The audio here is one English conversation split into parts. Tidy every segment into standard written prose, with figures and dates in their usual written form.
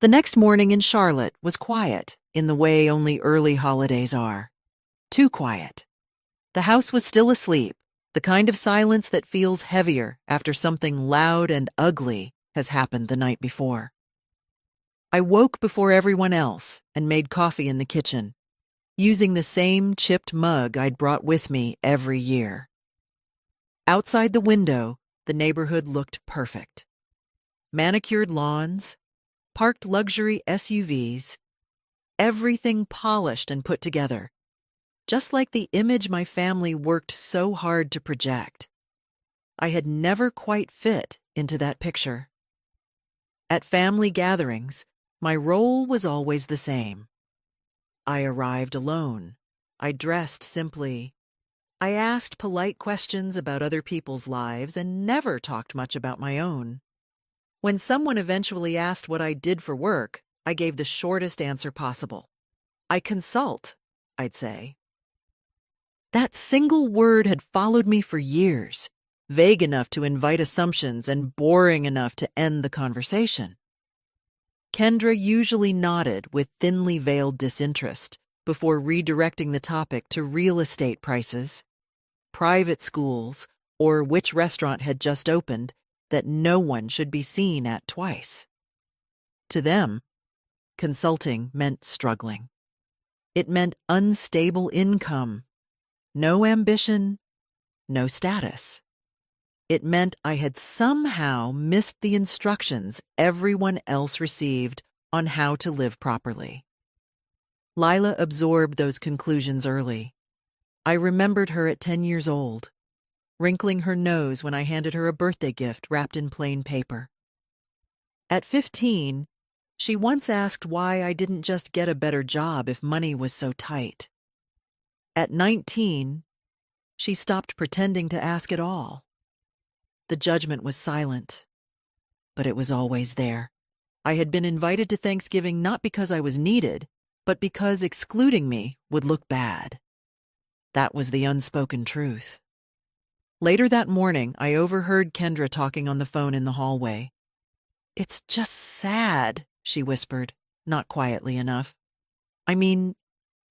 The next morning in Charlotte was quiet, in the way only early holidays are. Too quiet. The house was still asleep, the kind of silence that feels heavier after something loud and ugly has happened the night before. I woke before everyone else and made coffee in the kitchen, using the same chipped mug I'd brought with me every year. Outside the window, the neighborhood looked perfect. Manicured lawns, parked luxury SUVs, everything polished and put together, just like the image my family worked so hard to project. I had never quite fit into that picture. At family gatherings, my role was always the same. I arrived alone. I dressed simply. I asked polite questions about other people's lives and never talked much about my own. When someone eventually asked what I did for work, I gave the shortest answer possible. I consult, I'd say. That single word had followed me for years, vague enough to invite assumptions and boring enough to end the conversation. Kendra usually nodded with thinly veiled disinterest before redirecting the topic to real estate prices, private schools, or which restaurant had just opened that no one should be seen at twice. To them, consulting meant struggling. It meant unstable income, no ambition, no status. It meant I had somehow missed the instructions everyone else received on how to live properly. Lila absorbed those conclusions early. I remembered her at 10 years old, wrinkling her nose when I handed her a birthday gift wrapped in plain paper. At 15, she once asked why I didn't just get a better job if money was so tight. At 19, she stopped pretending to ask at all. The judgment was silent, but it was always there. I had been invited to Thanksgiving not because I was needed, but because excluding me would look bad. That was the unspoken truth. Later that morning, I overheard Kendra talking on the phone in the hallway. "It's just sad," she whispered, not quietly enough. "I mean,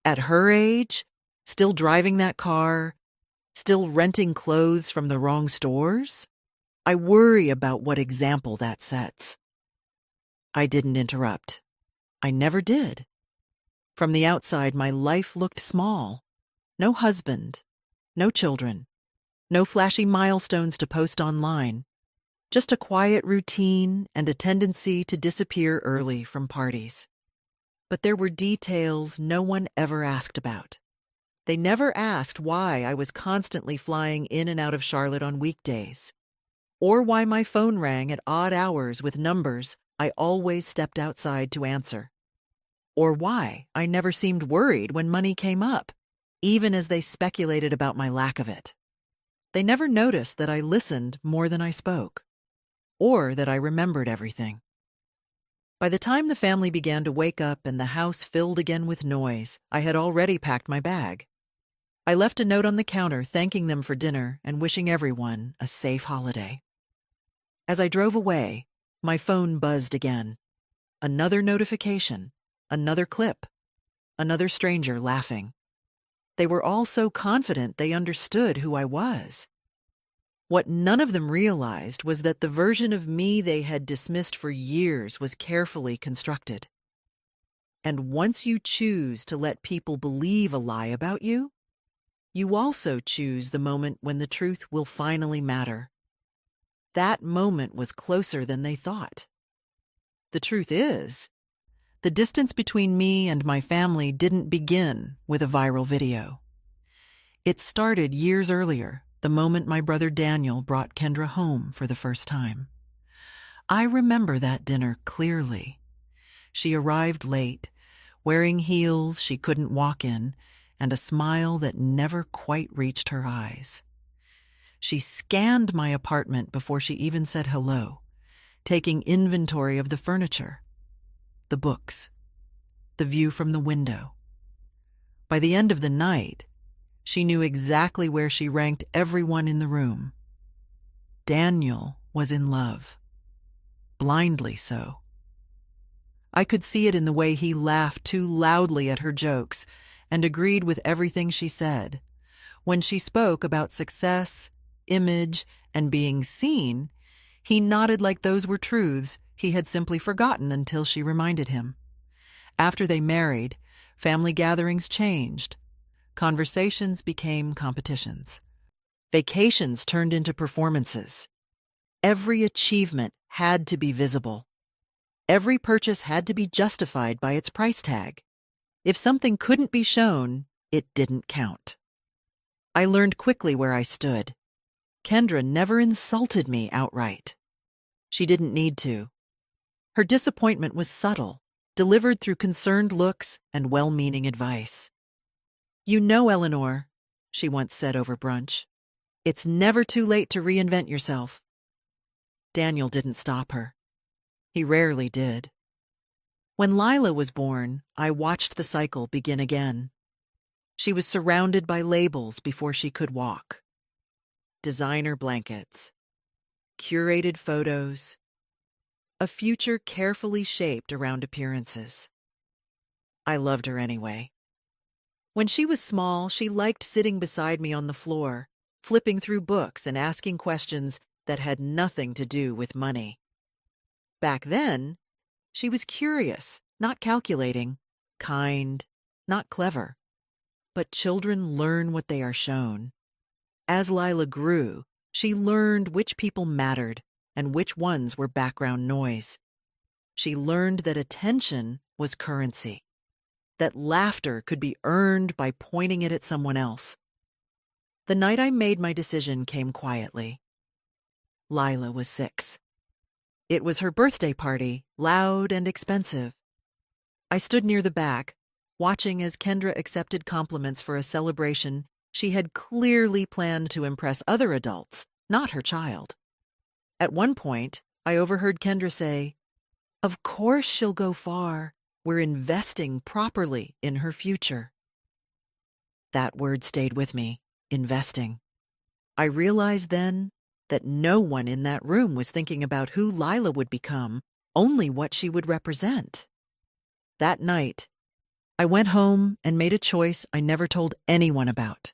at her age, still driving that car, still renting clothes from the wrong stores? I worry about what example that sets." I didn't interrupt. I never did. From the outside, my life looked small. No husband, no children, no flashy milestones to post online, just a quiet routine and a tendency to disappear early from parties. But there were details no one ever asked about. They never asked why I was constantly flying in and out of Charlotte on weekdays, or why my phone rang at odd hours with numbers I always stepped outside to answer, or why I never seemed worried when money came up, even as they speculated about my lack of it. They never noticed that I listened more than I spoke, or that I remembered everything. By the time the family began to wake up and the house filled again with noise, I had already packed my bag. I left a note on the counter thanking them for dinner and wishing everyone a safe holiday. As I drove away, my phone buzzed again. Another notification, another clip, another stranger laughing. They were all so confident they understood who I was. What none of them realized was that the version of me they had dismissed for years was carefully constructed. And once you choose to let people believe a lie about you, you also choose the moment when the truth will finally matter. That moment was closer than they thought. The truth is, the distance between me and my family didn't begin with a viral video. It started years earlier, the moment my brother Daniel brought Kendra home for the first time. I remember that dinner clearly. She arrived late, wearing heels she couldn't walk in, and a smile that never quite reached her eyes. She scanned my apartment before she even said hello, taking inventory of the furniture, the books, the view from the window. By the end of the night, she knew exactly where she ranked everyone in the room. Daniel was in love. Blindly so. I could see it in the way he laughed too loudly at her jokes and agreed with everything she said. When she spoke about success, image, and being seen, he nodded like those were truths he had simply forgotten until she reminded him. After they married, family gatherings changed. Conversations became competitions. Vacations turned into performances. Every achievement had to be visible. Every purchase had to be justified by its price tag. If something couldn't be shown, it didn't count. I learned quickly where I stood. Kendra never insulted me outright. She didn't need to. Her disappointment was subtle, delivered through concerned looks and well-meaning advice. "You know, Eleanor," she once said over brunch, "it's never too late to reinvent yourself." Daniel didn't stop her. He rarely did. When Lila was born, I watched the cycle begin again. She was surrounded by labels before she could walk. Designer blankets, curated photos, a future carefully shaped around appearances. I loved her anyway. When she was small, she liked sitting beside me on the floor, flipping through books and asking questions that had nothing to do with money. Back then, she was curious, not calculating, kind, not clever. But children learn what they are shown. As Lila grew, she learned which people mattered and which ones were background noise. She learned that attention was currency, that laughter could be earned by pointing it at someone else. The night I made my decision came quietly. Lila was 6. It was her birthday party, loud and expensive. I stood near the back, watching as Kendra accepted compliments for a celebration she had clearly planned to impress other adults, not her child. At one point, I overheard Kendra say, "Of course she'll go far. We're investing properly in her future." That word stayed with me, investing. I realized then that no one in that room was thinking about who Lila would become, only what she would represent. That night, I went home and made a choice I never told anyone about.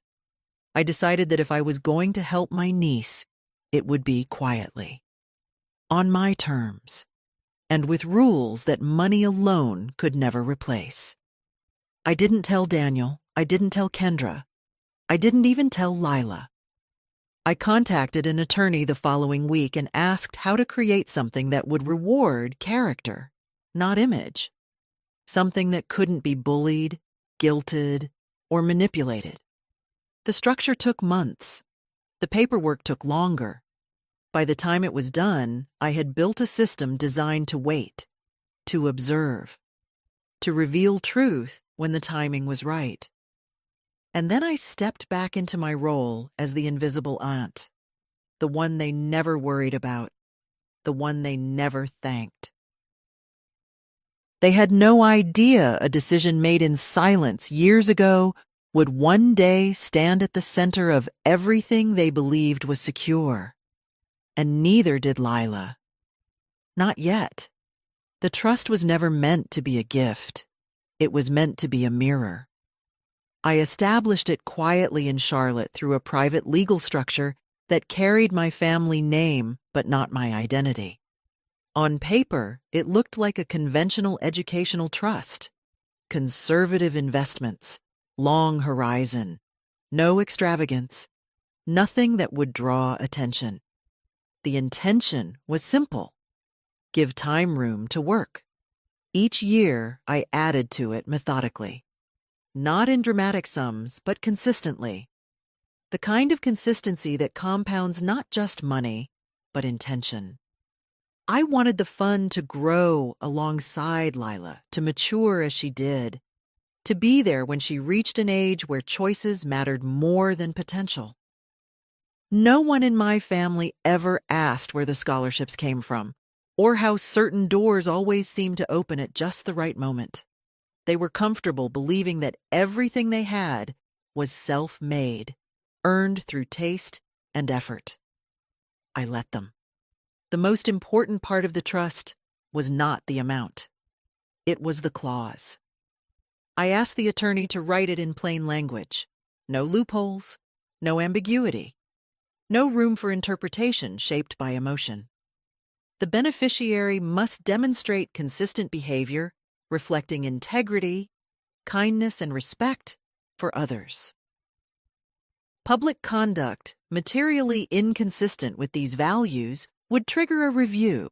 I decided that if I was going to help my niece, it would be quietly, on my terms, and with rules that money alone could never replace. I didn't tell Daniel, I didn't tell Kendra, I didn't even tell Lila. I contacted an attorney the following week and asked how to create something that would reward character, not image. Something that couldn't be bullied, guilted, or manipulated. The structure took months. The paperwork took longer. By the time it was done, I had built a system designed to wait, to observe, to reveal truth when the timing was right. And then I stepped back into my role as the invisible aunt, the one they never worried about, the one they never thanked. They had no idea a decision made in silence years ago would one day stand at the center of everything they believed was secure. And neither did Lila. Not yet. The trust was never meant to be a gift. It was meant to be a mirror. I established it quietly in Charlotte through a private legal structure that carried my family name but not my identity. On paper, it looked like a conventional educational trust. Conservative investments, long horizon, no extravagance, nothing that would draw attention. The intention was simple: give time room to work. Each year, I added to it methodically. Not in dramatic sums, but consistently. The kind of consistency that compounds not just money, but intention. I wanted the fund to grow alongside Lila, to mature as she did, to be there when she reached an age where choices mattered more than potential. No one in my family ever asked where the scholarships came from, or how certain doors always seemed to open at just the right moment. They were comfortable believing that everything they had was self-made, earned through taste and effort. I let them. The most important part of the trust was not the amount. It was the clause. I asked the attorney to write it in plain language. No loopholes, no ambiguity, no room for interpretation shaped by emotion. The beneficiary must demonstrate consistent behavior, reflecting integrity, kindness, and respect for others. Public conduct materially inconsistent with these values would trigger a review.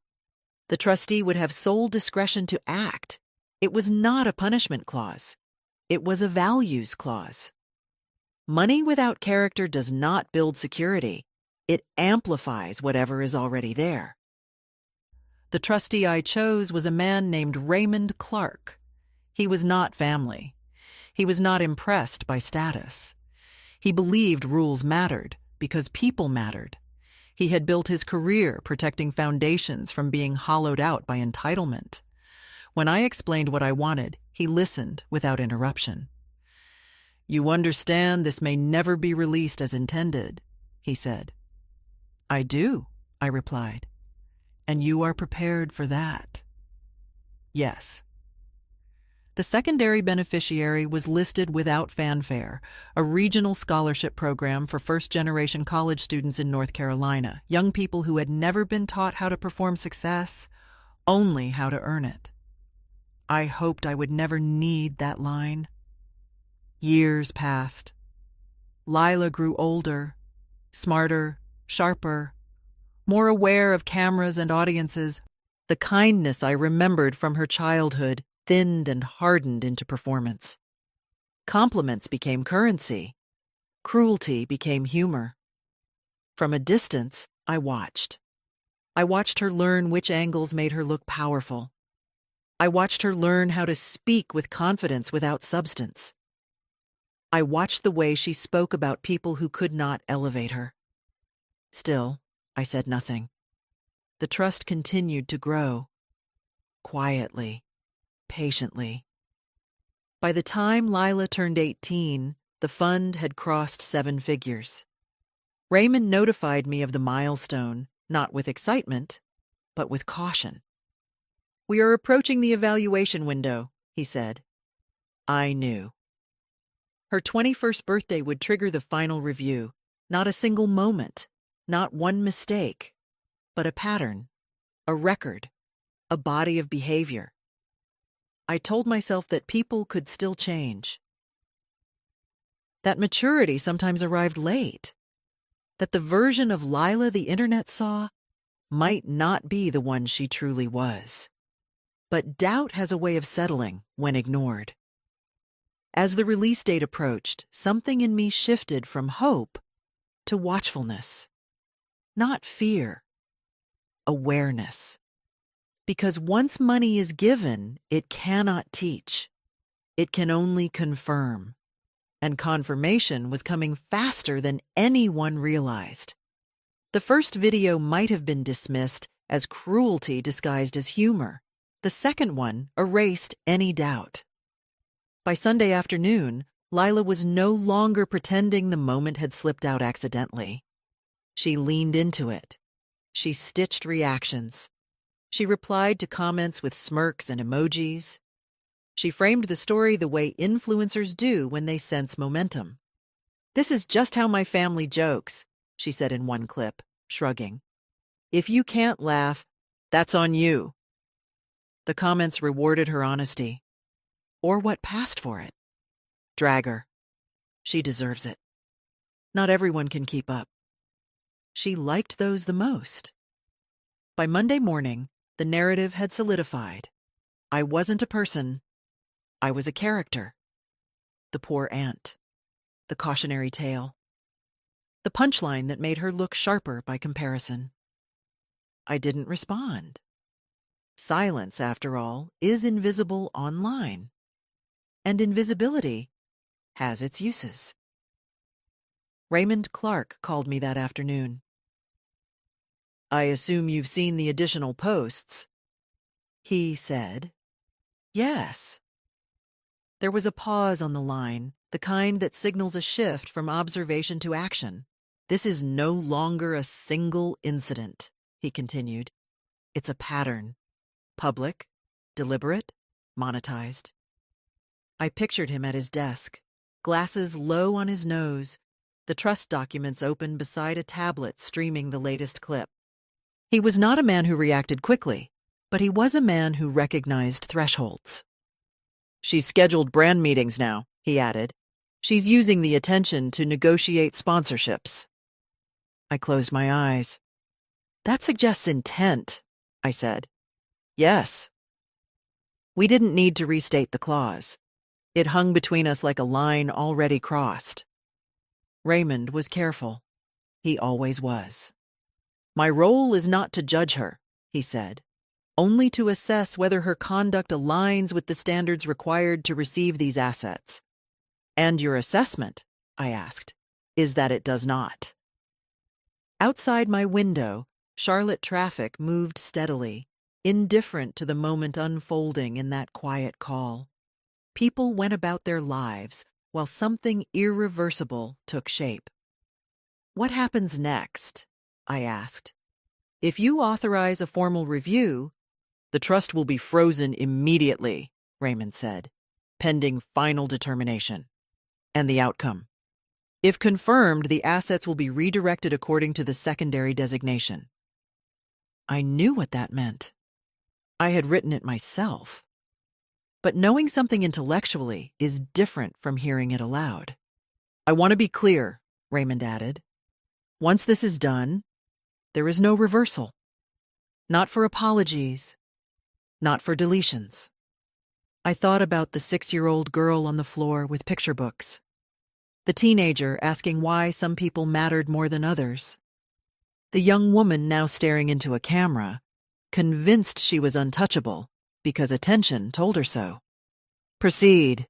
The trustee would have sole discretion to act. It was not a punishment clause. It was a values clause. Money without character does not build security. It amplifies whatever is already there. The trustee I chose was a man named Raymond Clark. He was not family. He was not impressed by status. He believed rules mattered because people mattered. He had built his career protecting foundations from being hollowed out by entitlement. When I explained what I wanted, he listened without interruption. "You understand this may never be released as intended," he said. "I do," I replied. "And you are prepared for that?" "Yes." The secondary beneficiary was listed without fanfare, a regional scholarship program for first-generation college students in North Carolina, young people who had never been taught how to perform success, only how to earn it. I hoped I would never need that line. Years passed. Lila grew older, smarter, sharper, more aware of cameras and audiences. The kindness I remembered from her childhood thinned and hardened into performance. Compliments became currency. Cruelty became humor. From a distance, I watched. I watched her learn which angles made her look powerful. I watched her learn how to speak with confidence without substance. I watched the way she spoke about people who could not elevate her. Still, I said nothing. The trust continued to grow. Quietly. Patiently. By the time Lila turned 18, the fund had crossed 7 figures. Raymond notified me of the milestone, not with excitement, but with caution. "We are approaching the evaluation window," he said. I knew. Her 21st birthday would trigger the final review. Not a single moment, not one mistake, but a pattern, a record, a body of behavior. I told myself that people could still change. That maturity sometimes arrived late. That the version of Lila the internet saw might not be the one she truly was. But doubt has a way of settling when ignored. As the release date approached, something in me shifted from hope to watchfulness. Not fear, awareness. Because once money is given, it cannot teach. It can only confirm. And confirmation was coming faster than anyone realized. The first video might have been dismissed as cruelty disguised as humor. The second one erased any doubt. By Sunday afternoon, Lila was no longer pretending the moment had slipped out accidentally. She leaned into it. She stitched reactions. She replied to comments with smirks and emojis. She framed the story the way influencers do when they sense momentum. "This is just how my family jokes," she said in one clip, shrugging. "If you can't laugh, that's on you." The comments rewarded her honesty. Or what passed for it. Drag her. She deserves it. Not everyone can keep up. She liked those the most. By Monday morning, the narrative had solidified. I wasn't a person. I was a character. The poor aunt. The cautionary tale. The punchline that made her look sharper by comparison. I didn't respond. Silence, after all, is invisible online. And invisibility has its uses. Raymond Clark called me that afternoon. "I assume you've seen the additional posts," he said. "Yes." There was a pause on the line, the kind that signals a shift from observation to action. "This is no longer a single incident," he continued. "It's a pattern. Public, deliberate, monetized. I pictured him at his desk, glasses low on his nose, the trust documents open beside a tablet streaming the latest clip. He was not a man who reacted quickly, but he was a man who recognized thresholds. "She's scheduled brand meetings now," he added. "She's using the attention to negotiate sponsorships." I closed my eyes. "That suggests intent," I said. "Yes." We didn't need to restate the clause. It hung between us like a line already crossed. Raymond was careful. He always was. "My role is not to judge her," he said, "only to assess whether her conduct aligns with the standards required to receive these assets." "And your assessment," I asked, "is that it does not." Outside my window, Charlotte traffic moved steadily, indifferent to the moment unfolding in that quiet call. People went about their lives while something irreversible took shape. "What happens next?" I asked. "If you authorize a formal review, the trust will be frozen immediately," Raymond said, "pending final determination." "And the outcome?" "If confirmed, the assets will be redirected according to the secondary designation." I knew what that meant. I had written it myself. But knowing something intellectually is different from hearing it aloud. "I want to be clear," Raymond added. "Once this is done, there is no reversal. Not for apologies, not for deletions." I thought about the 6-year-old girl on the floor with picture books, the teenager asking why some people mattered more than others, the young woman now staring into a camera, convinced she was untouchable because attention told her so. "Proceed,"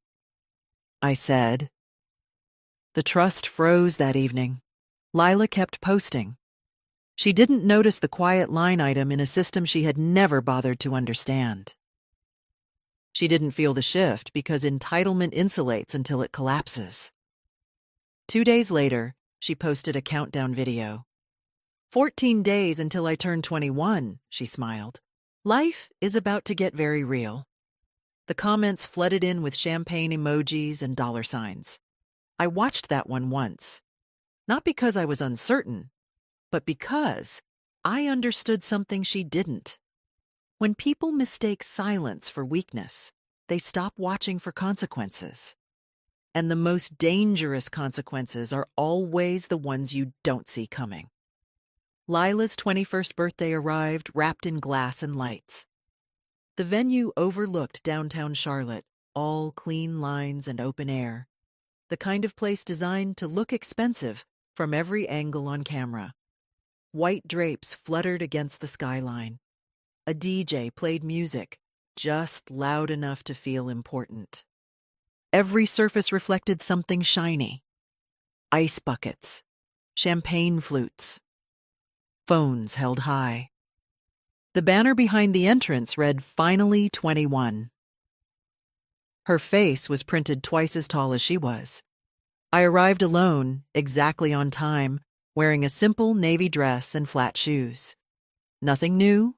I said. The trust froze that evening. Lila kept posting. She didn't notice the quiet line item in a system she had never bothered to understand. She didn't feel the shift because entitlement insulates until it collapses. 2 days later, she posted a countdown video. 14 days until I turn 21, she smiled. Life is about to get very real." The comments flooded in with champagne emojis and dollar signs. I watched that one once. Not because I was uncertain, but because I understood something she didn't. When people mistake silence for weakness, they stop watching for consequences. And the most dangerous consequences are always the ones you don't see coming. Lila's 21st birthday arrived wrapped in glass and lights. The venue overlooked downtown Charlotte, all clean lines and open air. The kind of place designed to look expensive from every angle on camera. White drapes fluttered against the skyline. A DJ played music, just loud enough to feel important. Every surface reflected something shiny. Ice buckets, champagne flutes, phones held high. The banner behind the entrance read, "Finally 21." Her face was printed twice as tall as she was. I arrived alone, exactly on time, wearing a simple navy dress and flat shoes. Nothing new,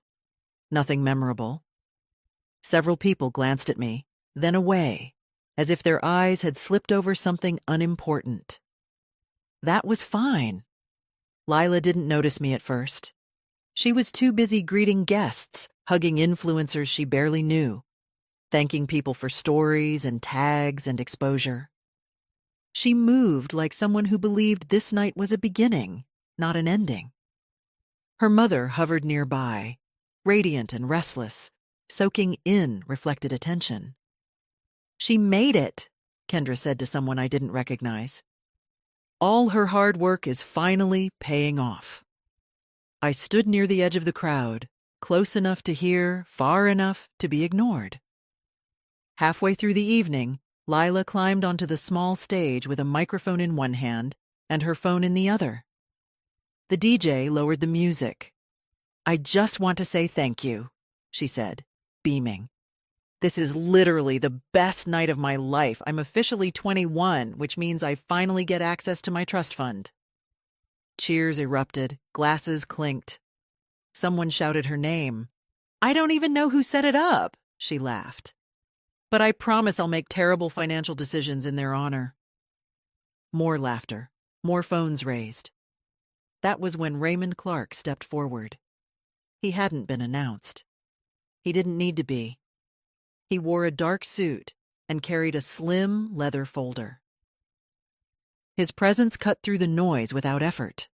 nothing memorable. Several people glanced at me, then away, as if their eyes had slipped over something unimportant. That was fine. Lila didn't notice me at first. She was too busy greeting guests, hugging influencers she barely knew, thanking people for stories and tags and exposure. She moved like someone who believed this night was a beginning, not an ending. Her mother hovered nearby, radiant and restless, soaking in reflected attention. "She made it," Kendra said to someone I didn't recognize. "All her hard work is finally paying off." I stood near the edge of the crowd, close enough to hear, far enough to be ignored. Halfway through the evening, Lila climbed onto the small stage with a microphone in one hand and her phone in the other. The DJ lowered the music. "I just want to say thank you," she said, beaming. "This is literally the best night of my life. I'm officially 21, which means I finally get access to my trust fund." Cheers erupted, glasses clinked. Someone shouted her name. "I don't even know who set it up," she laughed. But I promise I'll make terrible financial decisions in their honor. More laughter, more phones raised. That was when Raymond Clark stepped forward. He hadn't been announced. He didn't need to be. He wore a dark suit and carried a slim leather folder. His presence cut through the noise without effort.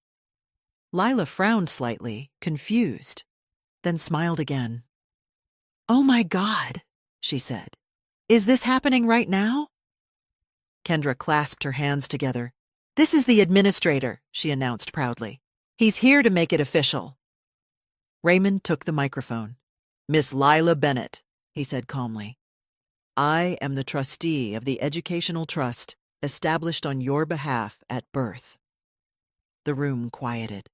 Lila frowned slightly, confused, then smiled again. "Oh my God," she said. "Is this happening right now?" Kendra clasped her hands together. "This is the administrator," she announced proudly. "He's here to make it official." Raymond took the microphone. "Miss Lila Bennett," he said calmly. "I am the trustee of the Educational Trust established on your behalf at birth." The room quieted.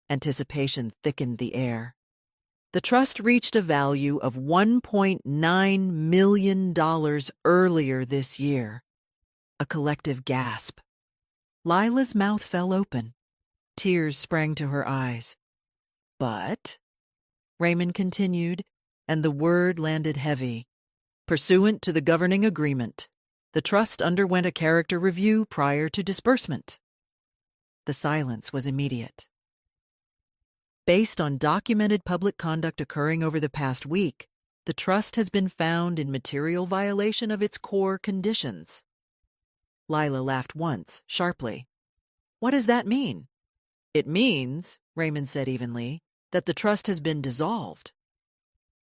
Anticipation thickened the air. The trust reached a value of $1.9 million earlier this year. A collective gasp. Lila's mouth fell open. Tears sprang to her eyes. "But," Raymond continued, and the word landed heavy, "pursuant to the governing agreement, the trust underwent a character review prior to disbursement." The silence was immediate. Based on documented public conduct occurring over the past week, the trust has been found in material violation of its core conditions. Lila laughed once, sharply. "What does that mean?" "It means," Raymond said evenly, "that the trust has been dissolved."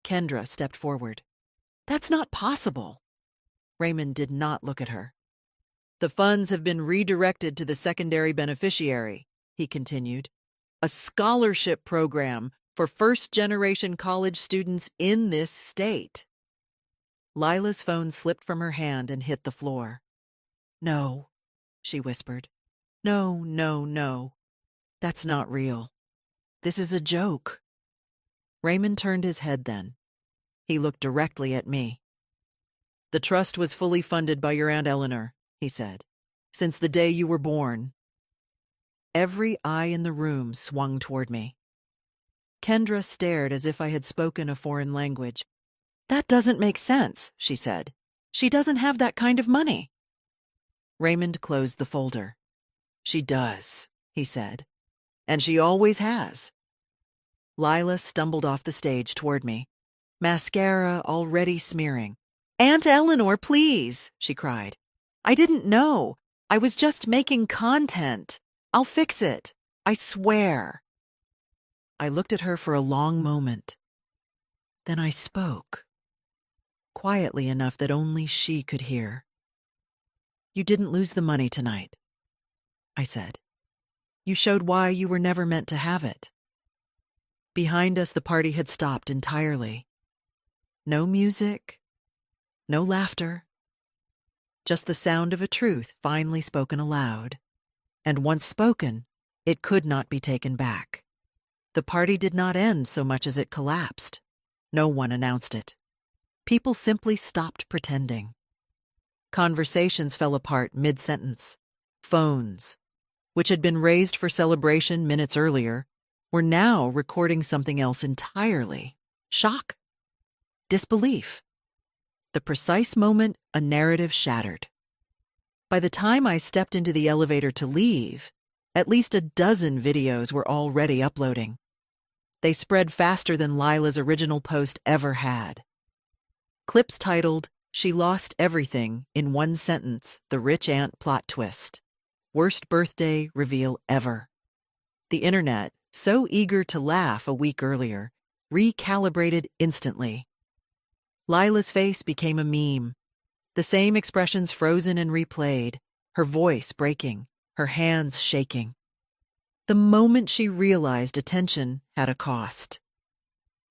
Kendra stepped forward. "That's not possible." Raymond did not look at her. "The funds have been redirected to the secondary beneficiary," he continued. "A scholarship program for first-generation college students in this state." Lila's phone slipped from her hand and hit the floor. "No," she whispered. "No, no, no. That's not real. This is a joke." Raymond turned his head then. He looked directly at me. "The trust was fully funded by your Aunt Eleanor," he said, "since the day you were born." Every eye in the room swung toward me. Kendra stared as if I had spoken a foreign language. "That doesn't make sense," she said. "She doesn't have that kind of money." Raymond closed the folder. "She does," he said. "And she always has." Lila stumbled off the stage toward me, mascara already smearing. "Aunt Eleanor, please," she cried. "I didn't know. I was just making content. I'll fix it. I swear." I looked at her for a long moment. Then I spoke, quietly enough that only she could hear. "You didn't lose the money tonight," I said. "You showed why you were never meant to have it." Behind us, the party had stopped entirely. No music, no laughter, just the sound of a truth finally spoken aloud. And once spoken, it could not be taken back. The party did not end so much as it collapsed. No one announced it. People simply stopped pretending. Conversations fell apart mid-sentence. Phones, which had been raised for celebration minutes earlier, were now recording something else entirely. Shock. Disbelief. The precise moment a narrative shattered. By the time I stepped into the elevator to leave, at least a dozen videos were already uploading. They spread faster than Lila's original post ever had. Clips titled, "She Lost Everything in One Sentence, The Rich Aunt Plot Twist. Worst birthday reveal ever." The internet, so eager to laugh a week earlier, recalibrated instantly. Lila's face became a meme. The same expressions frozen and replayed, her voice breaking, her hands shaking. The moment she realized attention had a cost.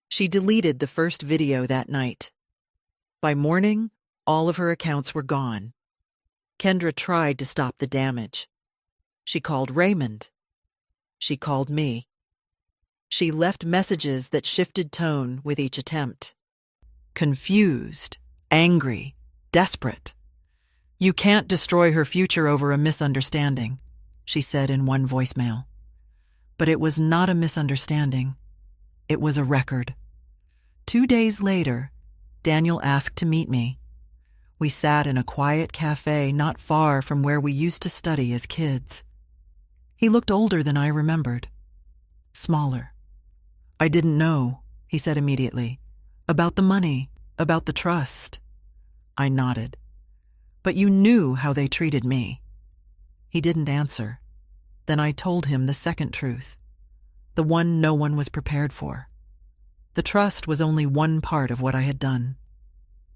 She deleted the first video that night. By morning, all of her accounts were gone. Kendra tried to stop the damage. She called Raymond. She called me. She left messages that shifted tone with each attempt. Confused, angry, desperate. "You can't destroy her future over a misunderstanding," she said in one voicemail. But it was not a misunderstanding. It was a record. 2 days later, Daniel asked to meet me. We sat in a quiet cafe not far from where we used to study as kids. He looked older than I remembered. Smaller. "I didn't know," he said immediately. "About the money, about the trust." I nodded. "But you knew how they treated me." He didn't answer. Then I told him the second truth, the one no one was prepared for. The trust was only one part of what I had done.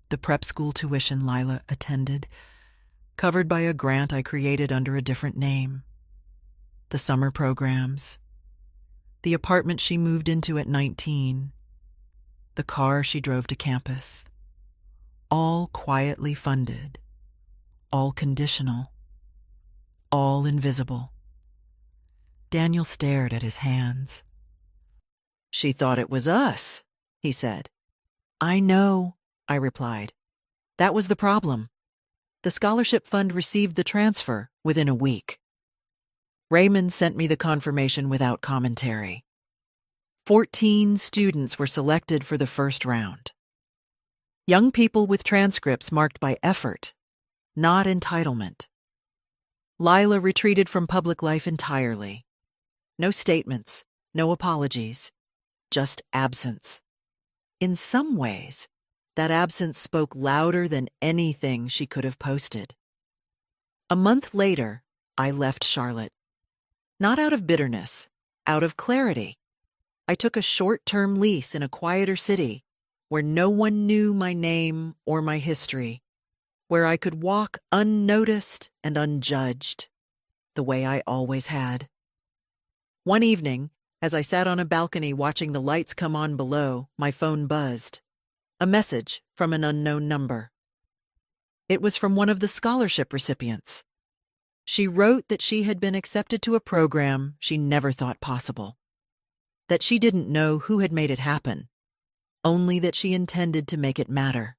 The prep school tuition Lila attended, covered by a grant I created under a different name. The summer programs. The apartment she moved into at 19. The car she drove to campus. All quietly funded. All conditional. All invisible. Daniel stared at his hands. "She thought it was us," he said. "I know," I replied. "That was the problem. The scholarship fund received the transfer within a week. Raymond sent me the confirmation without commentary. 14 students were selected for the first round. Young people with transcripts marked by effort, not entitlement. Lila retreated from public life entirely. No statements, no apologies, just absence. In some ways, that absence spoke louder than anything she could have posted. A month later, I left Charlotte. Not out of bitterness, out of clarity. I took a short-term lease in a quieter city where no one knew my name or my history, where I could walk unnoticed and unjudged, the way I always had. One evening, as I sat on a balcony watching the lights come on below, my phone buzzed. A message from an unknown number. It was from one of the scholarship recipients. She wrote that she had been accepted to a program she never thought possible. That she didn't know who had made it happen, only that she intended to make it matter.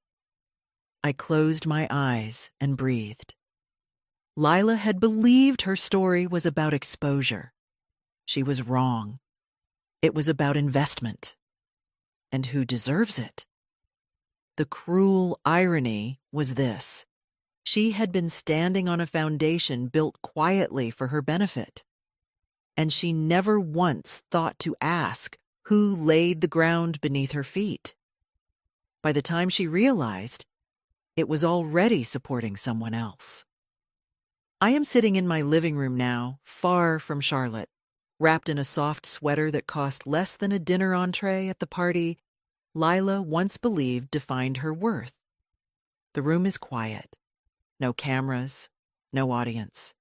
I closed my eyes and breathed. Lila had believed her story was about exposure. She was wrong. It was about investment. And who deserves it? The cruel irony was this. She had been standing on a foundation built quietly for her benefit. And she never once thought to ask who laid the ground beneath her feet. By the time she realized, it was already supporting someone else. I am sitting in my living room now, far from Charlotte, wrapped in a soft sweater that cost less than a dinner entree at the party Lila once believed defined her worth. The room is quiet. No cameras, no audience.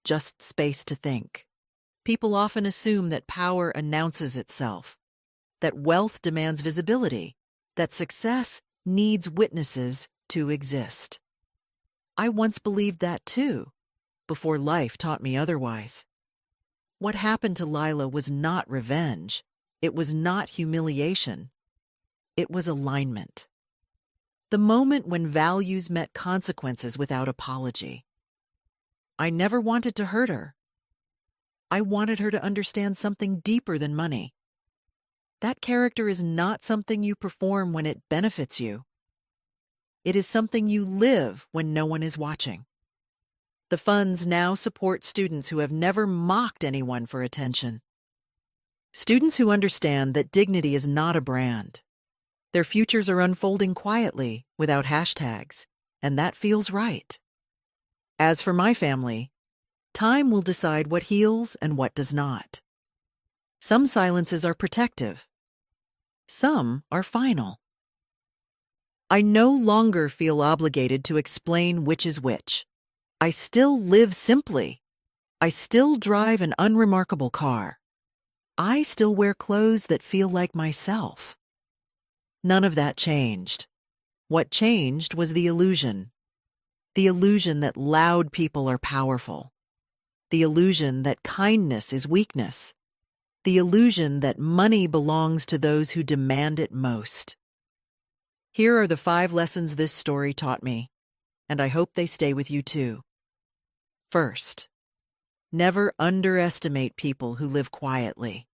Just space to think. People often assume that power announces itself, that wealth demands visibility, that success needs witnesses to exist. I once believed that too, before life taught me otherwise. What happened to Lila was not revenge. It was not humiliation. It was alignment. The moment when values met consequences without apology. I never wanted to hurt her. I wanted her to understand something deeper than money. That character is not something you perform when it benefits you. It is something you live when no one is watching. The funds now support students who have never mocked anyone for attention. Students who understand that dignity is not a brand. Their futures are unfolding quietly, without hashtags, and that feels right. As for my family, time will decide what heals and what does not. Some silences are protective. Some are final. I no longer feel obligated to explain which is which. I still live simply. I still drive an unremarkable car. I still wear clothes that feel like myself. None of that changed. What changed was the illusion. The illusion that loud people are powerful. The illusion that kindness is weakness. The illusion that money belongs to those who demand it most. Here are the 5 lessons this story taught me, and I hope they stay with you too. First, never underestimate people who live quietly.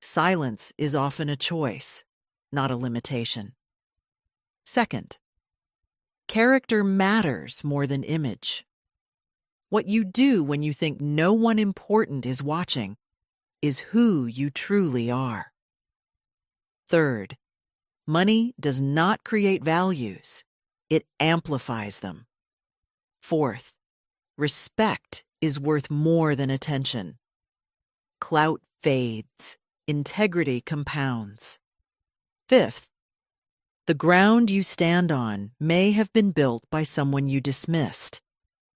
Silence is often a choice, not a limitation. Second, Character matters more than image. What you do when you think no one important is watching is who you truly are. Third, money does not create values, it amplifies them. Fourth, respect is worth more than attention. Clout fades, integrity compounds. Fifth, the ground you stand on may have been built by someone you dismissed.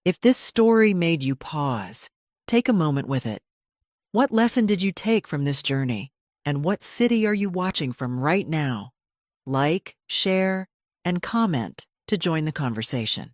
If this story made you pause, take a moment with it. What lesson did you take from this journey? And what city are you watching from right now? Like, share, and comment to join the conversation.